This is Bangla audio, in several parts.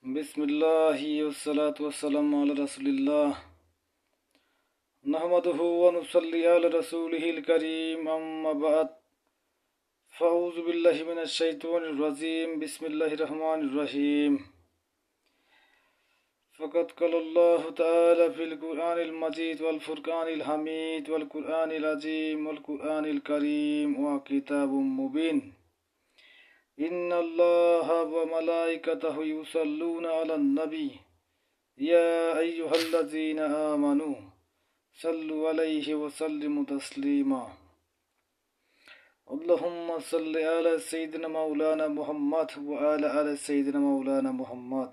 বিসমিল্লাহি ওয়াসসালাতু ওয়াসসালামু আলা রাসূলিল্লাহ নাহমাদুহু ওয়া নুসাল্লি আলা রাসূলিহিল কারীম আম্মা বা'দ ফাউযু বিল্লাহি মিনাশ শাইতানির রাজীম বিসমিল্লাহির রহমানির রহিম ফাকাদ ক্বালাল্লাহু তাআলা ফিল কুরআনিল মাজিদ ওয়াল ফুরকানিল হামিদ ওয়াল কুরআনিল আযীম ওয়াল কুরআনিল কারীম ওয়া কিতাবুম মুবিন ইন্নাল্লাহা ওয়া মালাইকাতাহু ইউসাল্লুনা আলান নবী ইয়া আইয়ুহাল্লাযীনা আমানু সাল্লু আলাইহি ওয়া সাল্লিমু তাসলিমা আল্লাহুম্মা সাল্লি আলা সাইয়্যিদিনা মাওলানা মুহাম্মদ ওয়া আলা আলি সাইয়্যিদিনা মাওলানা মুহাম্মদ।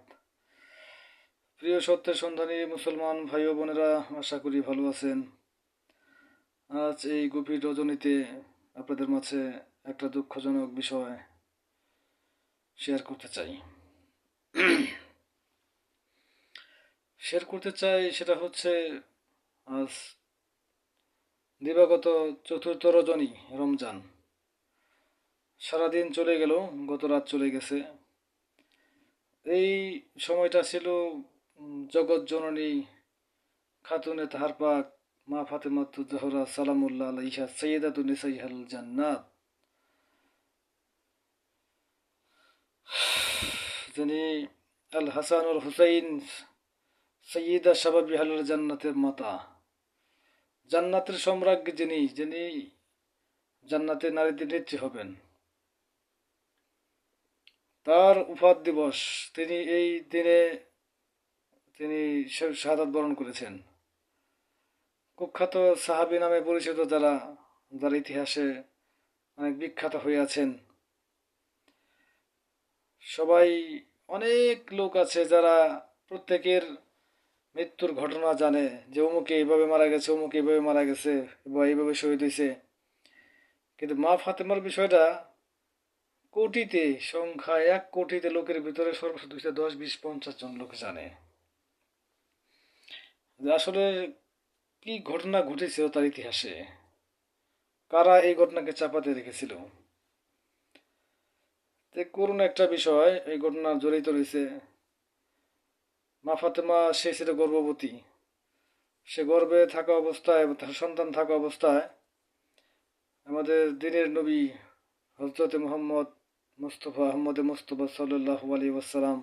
প্রিয় সত্যের সন্ধানী মুসলমান ভাই ও বোনেরা, আশা করি ভালো আছেন। আজ এই গভীর রজনীতে আপনাদের মাঝে একটা দুঃখজনক বিষয় শেয়ার করতে চাই। সেটা হচ্ছে আজ দিবাগত চতুর্থ রজনী রমজান। সারাদিন চলে গেল, গত রাত চলে গেছে। এই সময়টা ছিল জগৎ জননী খাতুনে তাহার পাক মা ফাতেমাতুজ জোহরা সালামুল্লাহ আলাইহা সাইয়্যিদাতুন নিসাইল জান্নাত, যিনি আল হাসান আল হুসাইন সাইয়্যিদা শাবাবি আহলিল জান্নাতের মাতা, জান্নাতের সম্রাজ্ঞী, যিনি জান্নাতের নারীদের নেত্রী হবেন, তার উফাত দিবস। তিনি এই দিনে শাহাদাত বরণ করেছেন। কুখ্যাত সাহাবী নামে পরিচিত যারা ইতিহাসে অনেক বিখ্যাত হয়ে আছেন, সবাই, অনেক লোক আছে যারা প্রত্যেকের মৃত্যুর ঘটনা জানে, যে অমুকে এইভাবে মারা গেছে, অমুকে এইভাবে মারা গেছে বা এইভাবে শহীদ হয়েছে। কিন্তু মা ফাতেমার বিষয়টা কোটিতে সংখ্যা, 1 কোটিতে লোকের ভিতরে সর্বোচ্চ 210, 20, 50 জন লোক জানে যে আসলে কি ঘটনা ঘটেছিল তার ইতিহাসে, কারা এই ঘটনাকে চাপাতে রেখেছিল। করুণ একটা বিষয় এই ঘটনা জড়িত রয়েছে। মা ফাতেমা, সে ছিল গর্ভবতী। সে গর্ভে থাকা অবস্থায়, সন্তান থাকা অবস্থায় আমাদের দিনের নবী হযরত মুহাম্মদ মুস্তাফা সাল্লাল্লাহু আলাইহি ওয়াসাল্লাম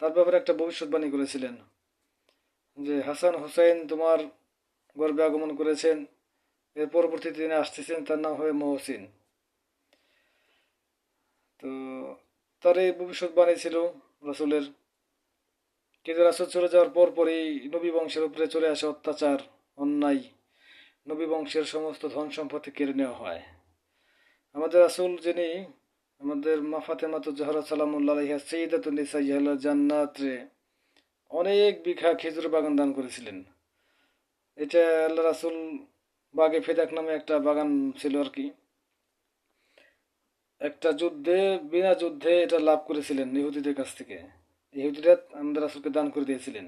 তার ব্যাপারে একটা ভবিষ্যৎবাণী করেছিলেন যে হাসান হুসাইন তোমার গর্ভে আগমন করেছেন, এর পরবর্তী দিনে আসতেছেন, তার নাম হবে মহসিন। তো তার এই ভবিষ্যৎবাণী ছিল রাসূলের। কিন্তু রাসূল চলে যাওয়ার পরই নবী বংশের উপরে চলে আসে অত্যাচার, অন্যায়। নবী বংশের সমস্ত ধন সম্পত্তি কেড়ে নেওয়া হয়। আমাদের রাসূল, যিনি আমাদের মা ফাতেমাতুজ জোহরা সালামুল্লাহ আলাইহা সাইয়্যিদাতুন নিসাইল জান্নাতে অনেক বিঘা খেজুর বাগান দান করেছিলেন। এটা আল্লাহ রাসূল বাগে ফেদাক নামে একটা বাগান ছিল আর কি। একটা বিনা যুদ্ধে এটা লাভ করেছিলেন ইহুদিদের কাছ থেকে। ইহুদিরা আমাদের রাসূলকে দান করে দিয়েছিলেন,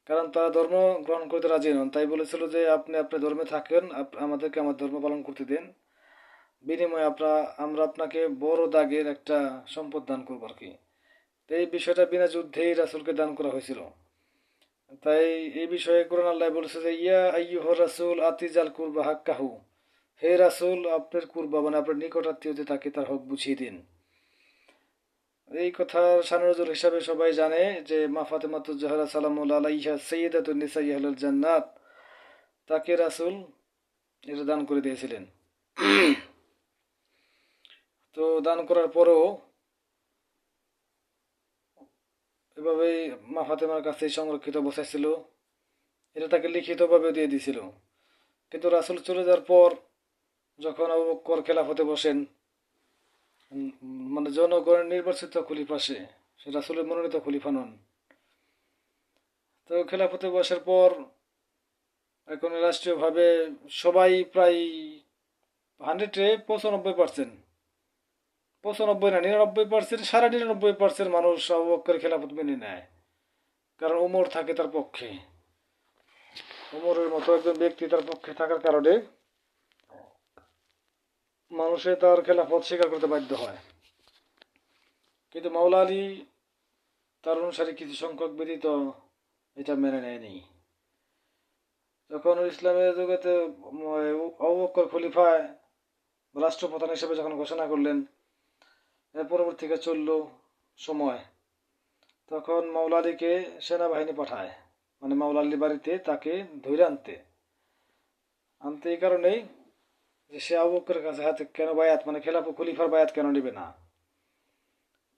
কারণ তারা ধর্ম গ্রহণ করতে রাজি নন। তাই বলেছিল যে আপনি আপনার ধর্মে থাকেন, আমাদেরকে আমার ধর্ম পালন করতে দিন, বিনিময়ে আমরা আপনাকে বড় দাগের একটা সম্পদ দান করবো আর কি। তো এই বিষয়টা বিনা যুদ্ধেই রাসূলকে দান করা হয়েছিল। তাই এই বিষয়ে কোরআন আল্লাহ বলেছে যে ইয়া আইয়ুহার রাসূল আতিজাল কুরবা হাক্কাহু, হে রাসূল, আপনার কুরবা মানে আপনার নিকট আত্মীয় যে তাকে তার হক বুঝিয়ে দিন। এই কথার শানুজুল হিসাবে সবাই জানে যে মা ফাতেমাতুজ জোহরা সালামুল্লাহ আলাইহা সাইয়্যিদাতুন নিসাই আহলিল জান্নাত, তাকে রাসূল এটা দান করে দিয়েছিলেন। তো দান করার পরও এভাবেই মা ফাতেমার কাছে সংরক্ষিত অবস্থায় ছিল। এটা তাকে লিখিতভাবে দিয়ে দিয়েছিল। কিন্তু রাসূল চলে যাওয়ার পর যখন আবু বকর খেলাফতে বসেন, মানে জনগণের নির্বাচিত খলিফা, সে রাসূলের মনোনীত খলিফা নন। তো খেলাফতে বসার পর এখন রাষ্ট্রীয়ভাবে সবাই প্রায় 100-এ 95%, 95 না 99%, 99.5% মানুষ আবু বকরের খেলাফত মেনে নেয়। কারণ ওমর থাকে তার পক্ষে, ওমরের মতো একজন ব্যক্তি তার পক্ষে থাকার কারণে মানুষে তার খেলাফত স্বীকার করতে বাধ্য হয়। কিন্তু মাওলা আলী তার অনুসারী কিছু সংখ্যক ব্যতীত এটা মেনে নেয়নি। যখন ইসলামের যুগেতে আবু বকর খলিফা রাষ্ট্রপ্রধান হিসেবে যখন ঘোষণা করলেন, এর পরবর্তীতে চলল সময়, তখন মাওলা আলীকে সেনাবাহিনী পাঠায়, মানে মাওলা আলীর বাড়িতে তাকে ধরে আনতে এই কারণেই যে সে আবু বকরের কাছে হাতে কেন বায়াত, মানে খলিফার বায়াত কেন নেবে না।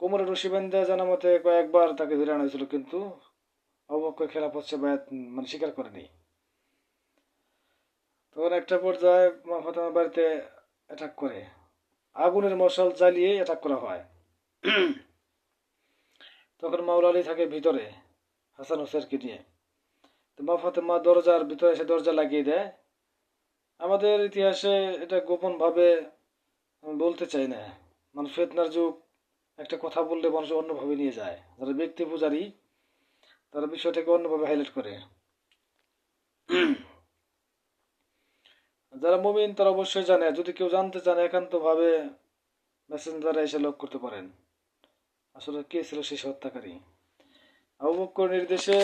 কোমরে রশি বেঁধে জানা মতে কয়েকবার তাকে ধরে আনা হয়েছিল, কিন্তু আবু বকর খেলাফত সে বায়াত মানে স্বীকার করেনি। তখন একটা পর্যায়ে ফাতেমার বাড়িতে অ্যাটাক করে, আগুনের মশাল জ্বালিয়ে অ্যাটাক করা হয়। তখন মাওলা আলী থাকে ভিতরে হাসান হোসেনকে নিয়ে। তো মা ফাতেমা দরজার ভিতরে এসে দরজা লাগিয়ে দেয়। আমাদের ইতিহাসে এটা গোপন ভাবে আমি বলতে চাই না, মানুষ ফেতনার যুগ, একটা কথা বললে মানুষ অন্যভাবে নিয়ে যায়। যারা ব্যক্তি পূজারী তারা বিষয়টাকে অন্যভাবে হাইলাইট করে। যারা মুমিন তারা অবশ্যই জানে, যদি কেউ জানতে চান একান্ত ভাবে মেসেঞ্জারে এসে লক করতে পারেন আসলে কে ছিল সেই হত্যাকারী। আবু বকর নির্দেশে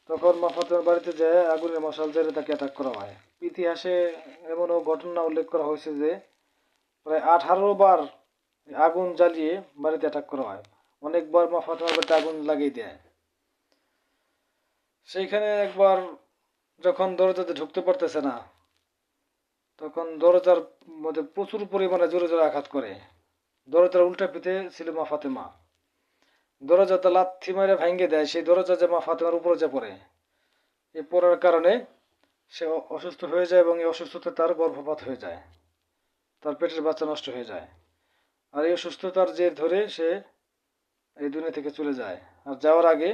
তখন মা ফাতেমার বাড়িতে যায় আগুনের মশাল জ্বালিয়ে তাকে অ্যাটাক করা হয়। ইতিহাসে এমনও ঘটনা উল্লেখ করা হয়েছে যে প্রায় 18 বার আগুন জ্বালিয়ে বাড়িতে অ্যাটাক করা হয়। অনেকবার মা ফাতেমার বাড়িতে আগুন লাগিয়ে দেয়। সেইখানে একবার যখন দরজাতে ঢুকতে পারতেছে না, তখন দরজার মধ্যে প্রচুর পরিমাণে জোরে জোরে আঘাত করে। দরজার উল্টা পিঠে ছিল মা ফাতেমা, দরজাতে লাথি মেরে ভাঙ্গে দেয়। সেই দরজা যে মা ফাতেমার উপরে যে পড়ে, এই পড়ার কারণে সে অসুস্থ হয়ে যায় এবং এই অসুস্থতা তার গর্ভপাত হয়ে যায়, তার পেটের বাচ্চা নষ্ট হয়ে যায়। আর এই অসুস্থতার জের ধরে সে এই দুনিয়া থেকে চলে যায়। আর যাওয়ার আগে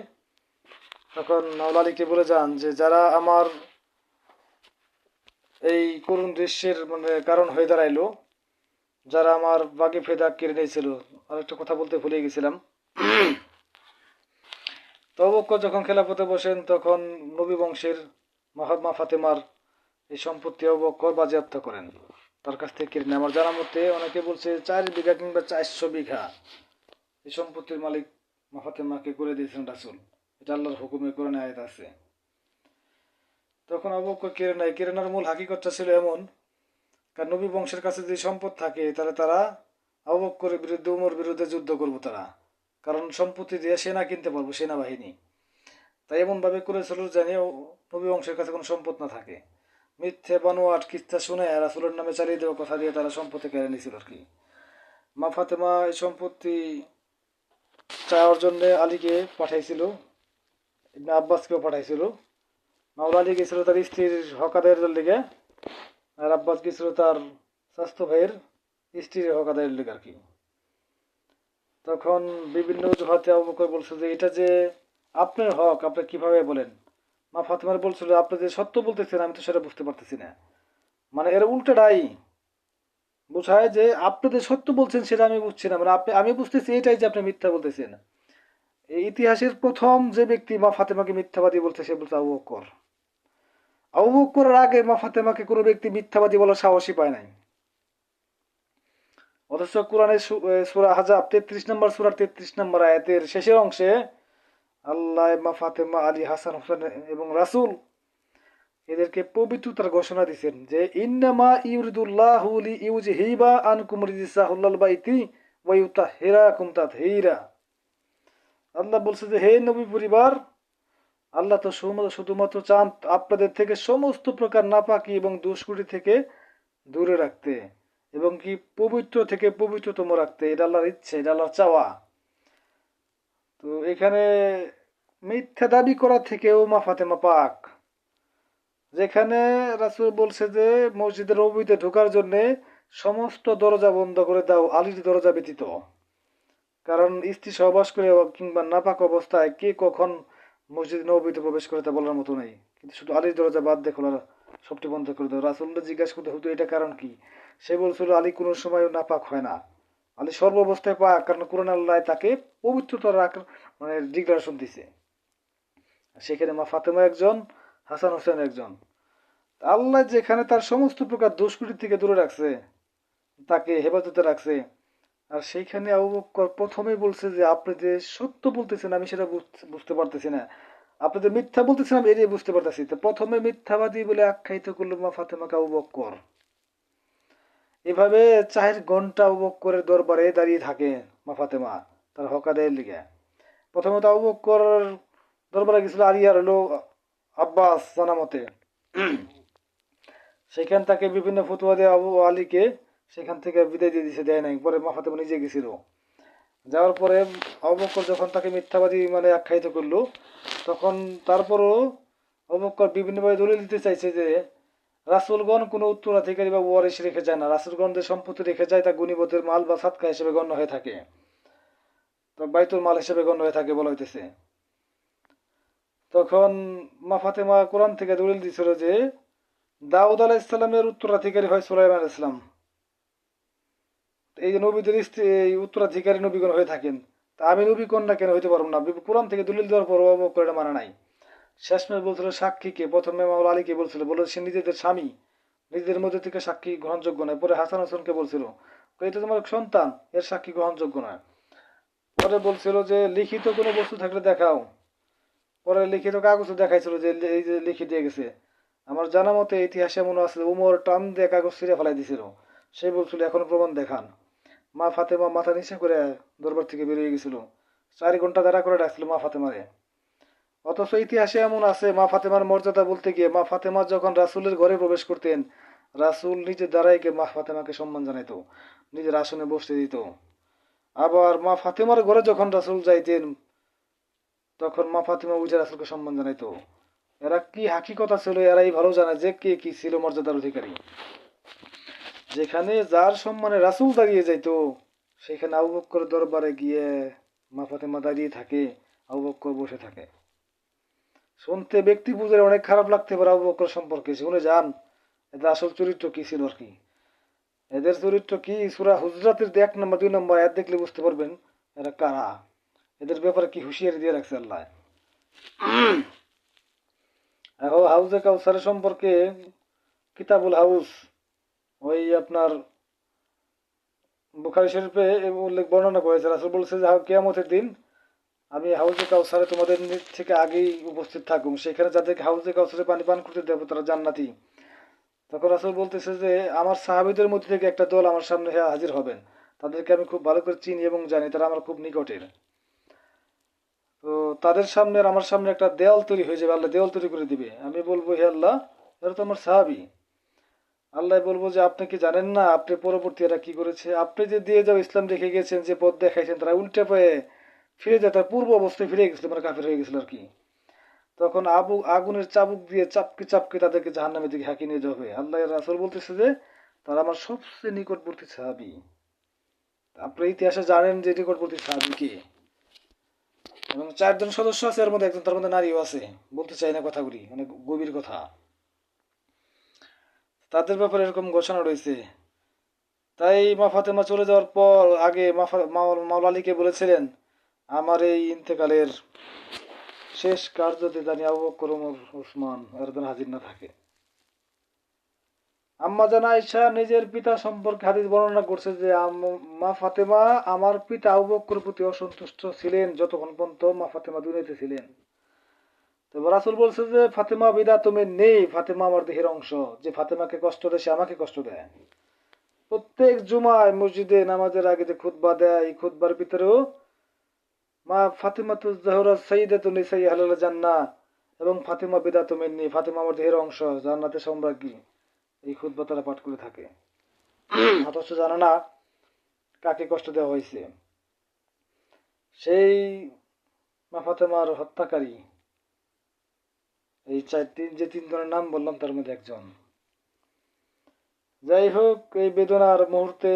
তখন মাওলা আলীকে বলে যান যে যারা আমার এই করুণ দৃশ্যের মানে কারণ হয়ে দাঁড়াইলো, যারা আমার বাগে ফেদা কেড়ে নিয়েছিল। আর একটা কথা বলতে ভুলে গেছিলাম, তো আবু বকর যখন খেলাফতে বসেন তখন নবী বংশের মা ফাতেমার এই সম্পত্তি আবু বকর বাজেয়াপ্ত করেন, তার কাছ থেকে কেড়ে নেন। আমার জানা মতে অনেকে বলছে 4 বিঘা কিংবা 400 বিঘা এই সম্পত্তির মালিক মা ফাতেমাকে করে দিয়েছেন রাসূল। এটা আল্লাহর হুকুমে কোরআনে আয়াত আছে। তখন আবু বকর কেড়ে নেয়। কেড়ে নেওয়ার মূল হাকিকতটা ছিল এমন, কারণ নবী বংশের কাছে যদি সম্পদ থাকে তাহলে তারা আবু বকরের বিরুদ্ধে, উমর বিরুদ্ধে যুদ্ধ করবো তারা, কারণ সম্পত্তি দিয়ে সেনা কিনতে পারবো, সেনাবাহিনী। তাই এমন ভাবে করেছিল জানিয়ে নবী বংশের কাছে কোনো সম্পদ না থাকে। মিথ্যে বানোয়াট কিস্তা শুনে রাসূলের নামে চালিয়ে দেওয়া কথা দিয়ে তারা সম্পত্তি কেড়ে নিয়েছিল আর কি। মা ফাতেমা এই সম্পত্তি চাওয়ার জন্য আলীকে পাঠাইছিল, ইবনে আব্বাসকেও পাঠাইছিল। মাওলা আলী গেছিল তার স্ত্রীর হক আদায়ের লিগে, আর আব্বাস গেছিল তার স্বাস্থ্য ভাইয়ের স্ত্রীর হক আদায়ের লিগে আর কি। তখন বিভিন্ন অজুহাতে আবু বকর বলছিল যে এটা যে আপনার হক, আপনি কিভাবে বলেন। মা ফাতেমার বলছিল আপনি যে সত্য বলতেছেন আমি তো সেটা বুঝতে পারতেছি না। মানে এর উল্টোটাই বোঝায় যে আপনি যে সত্য বলছেন সেটা আমি বুঝছি না, মানে আমি বুঝতেছি এটাই যে আপনি মিথ্যা বলতেছেন। এই ইতিহাসের প্রথম যে ব্যক্তি মা ফাতেমাকে মিথ্যাবাদী বলছে সে বলছে আবু বকর। আবু বকরের আগে মা ফাতেমাকে কোনো ব্যক্তি মিথ্যাবাদী বলার সাহসই পায় নাই। অথচ কোরআনের সূরা আহজাব 33 নম্বর সূরার 33 নম্বর আয়াতের শেষের অংশে আল্লাহ মা ফাতেমা, আলী, হাসান, হোসেন এবং রাসূল এদেরকে পবিত্রতার ঘোষণা দিয়েছেন যে ইন্নামা ইউরিদুল্লাহু লিইউযহিবা আনকুম রিজসা আহলাল বাইতি ওয়া ইউতাহহিরাকুম তাতহীরা। আল্লাহ বলছে যে হে নবী পরিবার, আল্লাহ তো শুধুমাত্র চান আপনাদের থেকে সমস্ত প্রকার নাপাকি এবং দুষ্কৃতি থেকে দূরে রাখতে এবং কি পবিত্র থেকে পবিত্রতম রাখতে। এটা আল্লাহর ইচ্ছে, এটা আল্লাহর চাওয়া। তো এখানে মিথ্যা দাবি করা থেকেও মা ফাতেমা পাক। যেখানে রাসূল বলছে যে মসজিদের নববীতে ঢোকার জন্য সমস্ত দরজা বন্ধ করে দাও আলীর দরজা ব্যতীত, কারণ স্ত্রী সহবাস করে কিংবা নাপাক অবস্থায় কে কখন মসজিদ নববীতে প্রবেশ করে তা বলার মতো নেই, কিন্তু শুধু আলীর দরজা বাদ দিয়ে খোলা সবটি বন্ধ করে দাও। রাসূলকে জিজ্ঞাসা করতে হতো এটা কারণ কি, সে বলছিল আলী কোনো সময় নাপাক হয় না, আলী সর্বাবস্থায় পাক, কারণ কোরআন আল্লাহ তাকে পবিত্রতা মানে ডিক্লারেশন দিছে। সেখানে মা ফাতেমা একজন, হাসান হোসেন একজন। আল্লাহ যেখানে তার সমস্ত প্রকার দুষ্কৃতি থেকে দূরে রাখছে, তাকে হেফাজতে রাখছে, আর সেইখানে আবু বকর প্রথমেই বলছে যে আপনি যে সত্য বলতেছেন আমি সেটা বুঝতে পারতেছি না, আপনি যে মিথ্যা বলতেছেন আমি এটাই বুঝতে পারতেছি। তো প্রথমে মিথ্যাবাদী বলে আখ্যায়িত করলো মা ফাতেমাকে আবু বকর। এভাবে 4 ঘন্টা আবু বকরের দরবারে দাঁড়িয়ে থাকে মা ফাতেমা তার হক আদায়ের লিগে। প্রথমত আবু বকর দরবারে গেছিল আরিয়ার হলো আব্বাস জানা মতে। সেখান থেকে বিভিন্ন ফতুয়া দিয়ে আবু আলীকে সেখান থেকে বিদায় দিয়ে দিছে, দেয় নাই, পরে মা ফাতেমা নিজে গেছিল। যাওয়ার পরে আবু বকর যখন তাকে মিথ্যাবাদী মানে আখ্যায়িত করলো, তখন তারপরও আবু বকর বিভিন্নভাবে দলিল দিতে চাইছে যে রাসূলগণ কোনো উত্তরাধিকারী বা ওয়ারিশ রেখে যায় না, রাসূলগণ যে সম্পত্তি রেখে যায় তা গনিমতের মাল বা সাদকা হিসেবে গণ্য হয়ে থাকে, তো বাইতুল মাল হিসেবে গণ্য হয়ে থাকে বলা হইতেছে। তখন মা ফাতেমা কোরআন থেকে দলিল দিছিল যে দাউদ আলাইহিস সালামের উত্তরাধিকারী হয় সুলাইমান আলাইহিস সালাম, এই যে নবীদের স্ত্রী এই উত্তরাধিকারী নবীগণ হয়ে থাকেন, তা আমি নবী কন্যা কেন হইতে পারবো না? কোরআন থেকে দলিল দেওয়ার পর অবাক করে এটা মানা নাই। শেষমেশ বলছিল সাক্ষীকে, প্রথমে মাওলা আলীকে বলছিল, বলে সে নিজেদের স্বামী, নিজেদের মধ্যে থেকে সাক্ষী গ্রহণযোগ্য নয়। পরে হাসান হোসেনকে বলছিল এটা তোমার সন্তান, এর সাক্ষী গ্রহণযোগ্য নয়। পরে বলছিল যে লিখিত কোনো বস্তু থাকলে দেখাও। পরে লিখিত কাগজও দেখাইছিল যে এই যে লিখে দিয়ে গেছে। আমার জানা মতে ইতিহাসে মনে আছে উমর টান দিয়ে কাগজ ছিঁড়ে ফেলাই দিছিল। সে বলছিল এখনো প্রমাণ দেখান। মা ফাতেমা মাথা নিচে করে দরবার থেকে বেরিয়ে গেছিল। 4 ঘন্টা দাঁড়া করে ডাকছিল মা ফাতেমারে। অথচ ইতিহাসে এমন আছে মা ফাতেমার মর্যাদা বলতে গিয়ে মা ফাতেমা যখন রাসূলের ঘরে প্রবেশ করতেন, রাসূল নিজে দাঁড়ায় গিয়ে মা ফাতেমাকে সম্মান জানাইতো, নিজের আসনে বসতে দিত। আবার মা ফাতেমার ঘরে যখন রাসূল যাইতেন, তখন মা ফাতেমা উঠে রাসূলকে সম্মান জানাইতো। এরা কি হাকিকতা ছিল এরাই ভালো জানে যে কে কি ছিল মর্যাদার অধিকারী। যেখানে যার সম্মানে রাসূল দাঁড়িয়ে যাইতো, সেখানে আবু বকর দরবারে গিয়ে মা ফাতেমা দাঁড়িয়ে থাকে, আবু বকর বসে থাকে। শুনতে ব্যক্তি বুঝে অনেক খারাপ লাগতে পারে আবু বকর সম্পর্কে, শুনে যান এদের আসল চরিত্র কি ছিল আর কি। এদের চরিত্র কি সূরা হুজরাতের 1 নম্বর 2 নম্বর আয়াত দেখলে বুঝতে পারবেন এরা কারা, এদের ব্যাপারে কি হুঁশিয়ারি দিয়ে রাখছে আল্লাহ। এখন হাউজে কাউসারের সম্পর্কে কিতাবুল হাউস, ওই আপনার বুখারী শরীফে উল্লেখ বর্ণনা করেছে, রাসূল বলেছে যে কিয়ামতের দিন আমি হাউজে কাউসারে তোমাদের নিজ থেকে আগেই উপস্থিত থাকুম, সেখানে যাদেরকে হাউজে কাউসারে পানি পান করতে দেবো তারা জান্নাতি। তখন রাসূল বলতেছে যে আমার সাহাবীদের মধ্যে থেকে একটা দল আমার সামনে হাজির হবেন, তাদেরকে আমি খুব ভালো করে চিনি এবং জানি, তারা আমার খুব নিকটের। তো তাদের সামনে আর আমার সামনে একটা দেয়াল তৈরি হয়ে যাবে, আল্লাহ দেয়াল তৈরি করে দিবে। আমি বলবো হে আল্লাহ এরা তো আমার সাহাবী। আল্লাহ বলবো যে আপনি কি জানেন না আপনি পরবর্তী এরা কি করেছে? আপনি যে দিয়ে যাও ইসলাম রেখে গেছেন, যে পথ দেখাইছেন, তারা উল্টে পায়ে ফিরে যায়, তার পূর্ব অবস্থায় ফিরে গেছিল, মানে কাফের হয়ে গেছিল আর কি। তখন আগুনের চাবুক দিয়ে চাপকে চাপকে তাদেরকে জাহান্নামের দিকে হাঁকিয়ে নিয়ে যাবে। আল্লাহ রাসূল বলতেছে যে তারা আমার সবচেয়ে নিকটবর্তী সাহাবী। আপনি ইতিহাসে জানেন যে নিকটবর্তী সাহাবী কে, এবং 4 জন সদস্য আছে, এর মধ্যে একজন, তার মধ্যে নারীও আছে। বলতে চাই না কথাগুলি, অনেক গভীর কথা। তাদের ব্যাপারে এরকম ঘোষণা রয়েছে। তাই মা ফাতেমা চলে যাওয়ার পর আগে মাওলা আলীকে বলেছিলেন আমার এই ইন্তেকালের শেষ কার্যতে জানি আবু বকর ওমর ওসমান এরা যেন হাজির না থাকে। আম্মা জান আয়েশা নিজের পিতা সম্পর্কে হাদিস বর্ণনা করছে যে মা ফাতেমা আমার পিতা আবু বকরের প্রতি অসন্তুষ্ট ছিলেন যতক্ষণ পর্যন্ত মা ফাতেমা দুনিয়াতে ছিলেন। তো রাসূল বলছে যে ফাতেমা বিদা তুমি নেই, ফাতেমা আমার দেহের অংশ, যে ফাতেমাকে কষ্ট দেয় সে আমাকে কষ্ট দেয়। প্রত্যেক জুমায় মসজিদে নামাজের আগে যে খুতবা দেয়, এই খুতবার ভিতরেও মা ফাতেমাতুজ জাহরা সাইয়্যিদাতুন নিসাই আহলিল জান্নাহ এবং ফাতেমা বিদাতু মিন্নি, ফাতেমা আমার দেহের অংশ, জান্নাতের সম্রাজ্ঞী, এই খুতবা তারা পাঠ করে থাকে। অথচ জানে না কাকে কষ্ট দেওয়া হয়েছে। সেই মা ফাতেমার হত্যাকারী এই যে 3 জনের নাম বললাম তার মধ্যে একজন। যাই হোক, এই বেদনার মুহূর্তে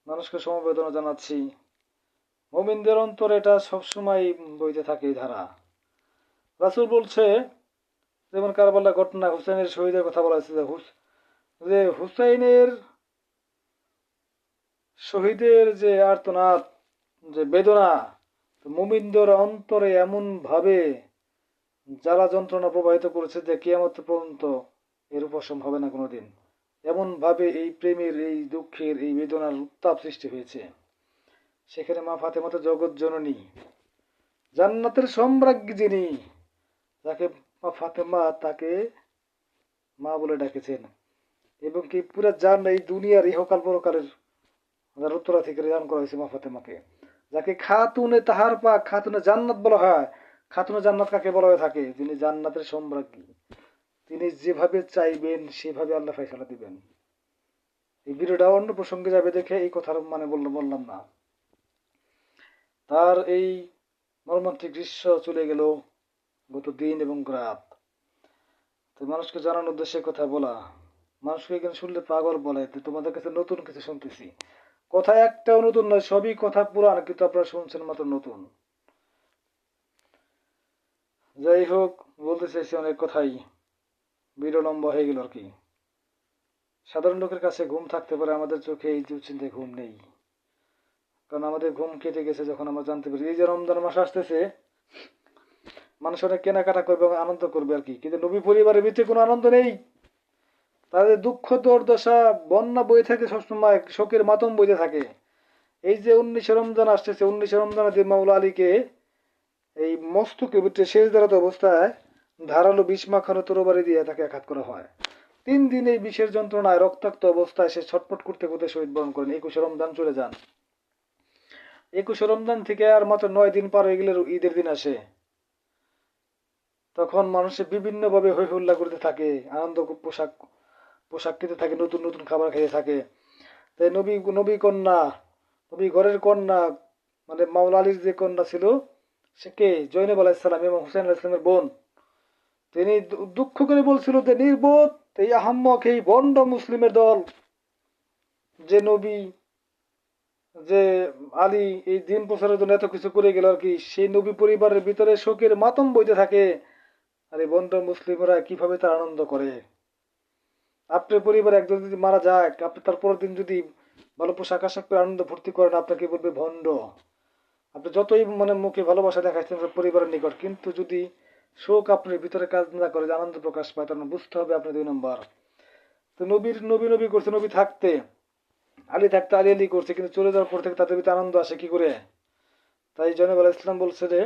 মানুষকে সমবেদনা জানাচ্ছি। মুমিনদের অন্তরে এটা সবসময় বইতে থাকে এই ধারা। রাসূল বলছে, যেমন কারবালার ঘটনা, হুসাইনের শহীদের কথা বলা হয়েছে, যে হুসাইনের শহীদের যে আর্তনাদ, যে বেদনা, মুমিনদের অন্তরে এমন ভাবে জ্বালা যন্ত্রণা প্রবাহিত করেছে যে কিয়ামত পর্যন্ত এর উপশম হবে না কোনোদিন। এমনভাবে এই প্রেমের, এই দুঃখের, এই বেদনার উত্তাপ সৃষ্টি হয়েছে। সেখানে মা ফাতেমা তো জগৎ জননী, জান্নাতের সম্রাজ্ঞী যিনি, যাকে মা ফাতেমা তাকে মা বলে ডাকেছেন, এবং কি পুরা এই দুনিয়ার ইহকাল পরকালের উত্তরাধিকারী দান করা হয়েছে মা ফাতেমাকে, যাকে খাতুনে তাহার পাক, খাতুনে জান্নাত বলা হয়। খাতুনে জান্নাত কাকে বলা হয়ে থাকে? যিনি জান্নাতের সম্রাজ্ঞী। তিনি যেভাবে চাইবেন সেভাবে আল্লাহ ফয়সালা দিবেন। এই ভিডিওটা অন্য প্রসঙ্গে যাবে দেখে এই কথার মানে বললাম না। তার এই মর্মান্তিক দৃশ্য চলে গেল গত দিন এবং রাত। তো মানুষকে জানানোর উদ্দেশ্যে কথা বলা, মানুষকে এখানে শুনলে পাগল বলে। তোমাদের কাছে নতুন কিছু শুনতেছি, কথা একটাও নতুন নয়, সবই কথা পুরান, কিন্তু আপনারা শুনছেন মাত্র নতুন। যাই হোক, বলতে চাইছি অনেক কথাই, ভিডিও লম্বা হয়ে গেল আর কি। সাধারণ লোকের কাছে ঘুম থাকতে পারে, আমাদের চোখে এই দুশ্চিন্তায় ঘুম নেই। কারণ আমাদের ঘুম কেটে গেছে যখন আমরা জানতে পারি এই যে রমজান মাস আসতেছে, মানুষ অনেক কেনাকাটা করবে এবং আনন্দ করবে আর কি, কিন্তু নবী পরিবারের ভিতরে কোনো আনন্দ নেই। তাদের দুঃখ দুর্দশা বন্যা বয়ে থাকে সবসময়, শোকের মাতম বইতে থাকে। এই যে 19 রমজান আসতেছে, 19 রমজানে মাওলা আলীকে এই মস্তকের ভিতরে শেষদারাত অবস্থায় ধারালো বিষ মাখানো তরবারি দিয়ে তাকে আঘাত করা হয়। 3 দিন এই বিষের যন্ত্রণায় রক্তাক্ত অবস্থায় সে ছটফট করতে করতে শহীদ বরণ করেন। 21 রমজান চলে যান। 21 রমজান থেকে আর মাত্র 9 দিন পার হয়ে গেলে ঈদের দিন আসে। তখন মানুষের বিভিন্ন ভাবে হৈ হুল্লা করতে থাকে, আনন্দ পোশাক কিনতে থাকে, নতুন নতুন খাবার খেতে থাকে। তাই নবী কন্যা, নবী ঘরের কন্যা, মানে মাওলা আলীর যে কন্যা ছিল, সে কে? জৈনব আলাইসালাম এবং হুসেন আলাইসালামের বোন। তিনি দুঃখ করে বলছিল যে নির্বোধ, এই আহাম্মক, এই বন্ড মুসলিমের দল, যে নবী, যে আলী এই দিন প্রচারের জন্য এত কিছু করে গেল আর কি, সেই নবী পরিবারের ভিতরে শোকের মাতম বইতে থাকে। আর এই বন্ড মুসলিমরা কিভাবে তার আনন্দ করে? আপনার পরিবারে একজন যদি মারা যায়, আপনি তার পরের দিন যদি ভালো পোশাক আশাক করে আনন্দ ফুর্তি করেন, আপনাকে বলবে ভণ্ড। আপনি যতই মানে মুখে ভালোবাসা দেখাচ্ছেন পরিবারের নিকট, কিন্তু যদি শোক আপনার ভিতরে কাজ না করে, আনন্দ প্রকাশ পায়, তখন বুঝতে হবে আপনি 2 নম্বর। তো নবী নবী করছে, নবী থাকতে, আলী থাকতে আলী আলী করছে, কিন্তু চলে যাওয়ার পর থেকে তাদের ভিতরে আনন্দ আসে কি করে? তাই জনাব আলাইহিস সালাম বলছে যে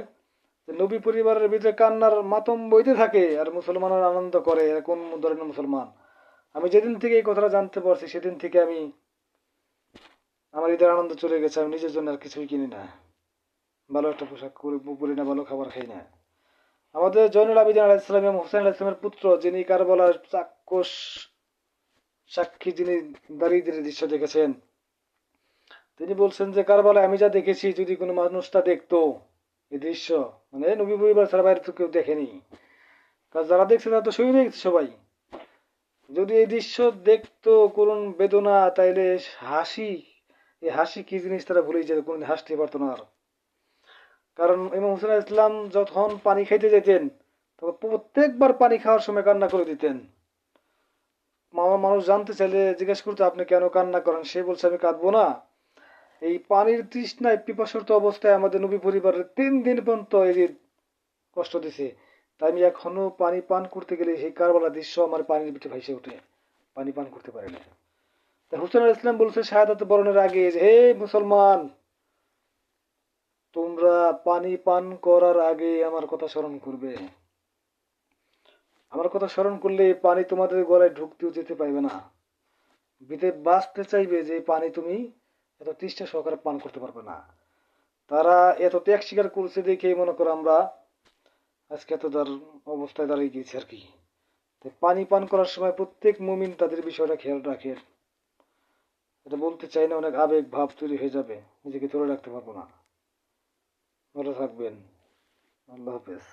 নবী পরিবারের ভিতরে কান্নার মাতম বইতে থাকে আর মুসলমানরা আনন্দ করে। এরা কোন ধরনের মুসলমান? আমি যেদিন থেকে এই কথাটা জানতে পারছি, সেদিন থেকে আমার ঈদের আনন্দ চলে গেছে। আমি নিজের জন্য আর কিছুই কিনি না, ভালো একটা পোশাক পরি না, ভালো খাবার খাই না। আমাদের জয়নুল আবেদিন আলাইহিস সালাম এবং হুসাইন আলাইহিস সালামের পুত্র, যিনি কারবালার চাক্ষুষ সাক্ষী, যিনি দারিদ্রের দৃশ্য দেখেছেন, তিনি বলছেন যে কারবালায় আমি যা দেখেছি, যদি কোনো মানুষ তা দেখতো এই দৃশ্য, মানে নবী পরিবার ছাড়া বাইরে তো কেউ দেখেনি, কারণ যারা দেখছে তারা তো শহীদ হয়ে গেছে সবাই। যদি এই দৃশ্য দেখতো করুণ বেদনা, তাইলে হাসি, এই হাসি কি জিনিস তারা ভুলে যেত, কোনদিন হাসতে পারতো না আর। কারণ ইমাম হুসেন আলাইহিস সালাম যখন পানি খাইতে যেতেন, তখন প্রত্যেকবার পানি খাওয়ার সময় কান্না করে দিতেন। মানুষ জানতে চাইলে জিজ্ঞেস করতো আপনি কেন কান্না করেন, সে বলছে আমি কাঁদবো না, এই পানির তৃষ্ণায় পিপাসর্ত অবস্থায় আমাদের নবী পরিবারের 3 দিন পর্যন্ত এই যে কষ্ট দিছে, তাই আমি এখনো পানি পান করতে গেলে সেই কারবালার দৃশ্য আমার পানির পিঠে ভাইসে ওঠে, পানি পান করতে পারি না। হুসেন আলাইহিস সালাম বলছে শাহাদাত বরণের আগে যে হে মুসলমান, তোমরা পানি পান করার আগে আমার কথা স্মরণ করবে। আমার কথা স্মরণ করলে পানি তোমাদের গলায় ঢুকতেও যেতে পারবে না, ভিতরে বাঁচতে চাইবে যে পানি তুমি এত তৃষ্ণা সহকারে পান করতে পারবে না। তারা এত ত্যাগ স্বীকার করছে দেখে মনে করো আমরা আজকে এত অবস্থায় দাঁড়িয়ে গিয়েছি আর কি। পানি পান করার সময় প্রত্যেক মুমিন তাদের বিষয়টা খেয়াল রাখে। এটা বলতে চাই না, অনেক আবেগ ভাব তৈরি হয়ে যাবে, নিজেকে ধরে রাখতে পারবো না। ভালো থাকবেন, আল্লাহ হাফেজ।